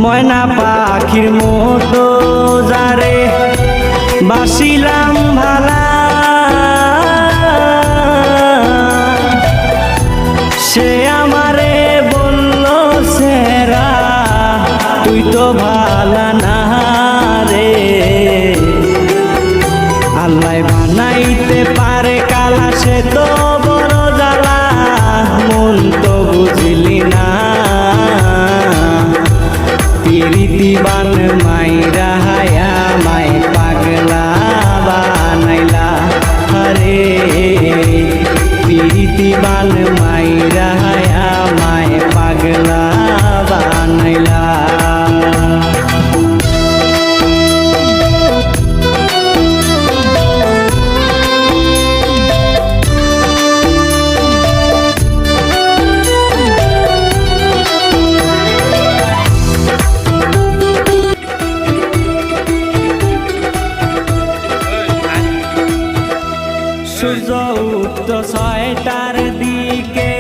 ময়না পাখির মতো যারে বাসিলাম ভালা, সে আমারে বলল সেরা তুই তো ভালা না রে। আল্লাহ বানাইতে পারে কালা, সে তো বড় জ্বালা, মন তো বুঝলি না। পিরিতিবান মাইরা হায়া মায় পাগলা বানাইলা হরে। পিরিতিবান মাইরা হায়া মায় পাগলা বানাইলা। সূর্য উঠত ৬টার দিকে,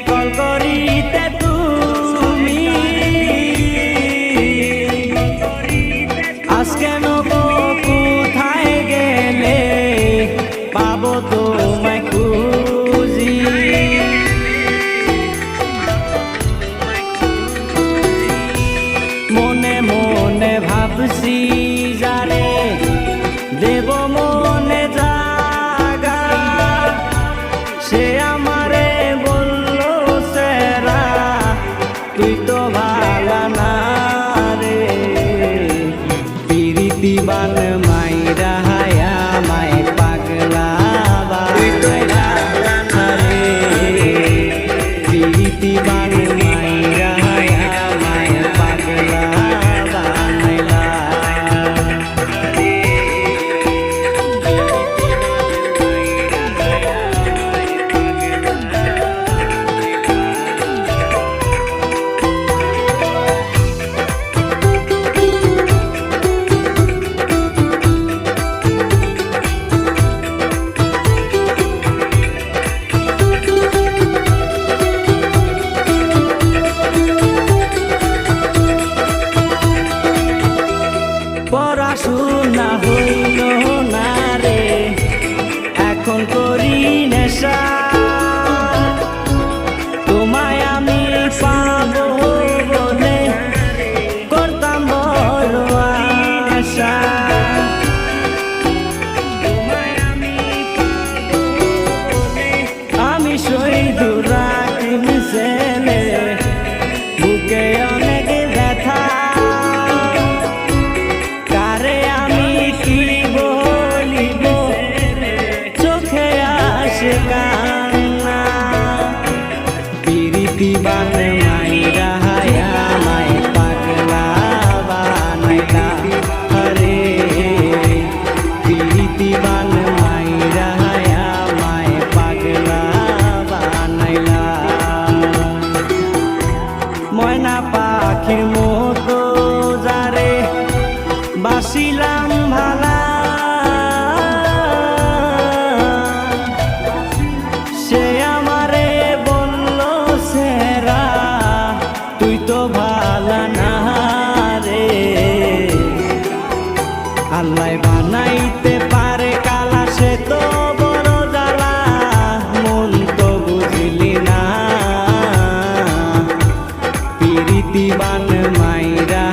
কল করিতে তুমি আজকে নগো কোথায় গেলে, পাবো তোমায় খুঁজি। মনে মনে ভাবছি যারে দেব মনে জাগা, সে আমারে বলল সেরা তুই তো ভালা না রে। পিরিতিবান মাইরা হায়া মায় পাগলা বানাইলা রে। পিরিতিবান মাইরা হায়া মায় পাগলা বানাইলা। পড়াশোনা হইল না রে, এখন করি নেশা, তোমায় আমি পাবো বলে করতাম বড় আশা। আমি শহীদ রাখিম ছেলে, বুকে অনেক ব্যথা, কারে আমি কি বলিব চোখে আসে কান্না। পিরিতিবান মাইরা হায়া মায় পাগলা বানাইলা হরে। পিরিতিবান মাইরা হায়া মায় পাগলা বানাইলা। ময়না পাখির মতো যারে বাসিলাম ভালা, সে আমারে বলল সেরা তুই তো ভালা না রে। আল্লাহ বানাইতে পারে কালা, সে তো বড় জ্বালা, মন তো বুঝলি না। পিরিতিবান মাইরা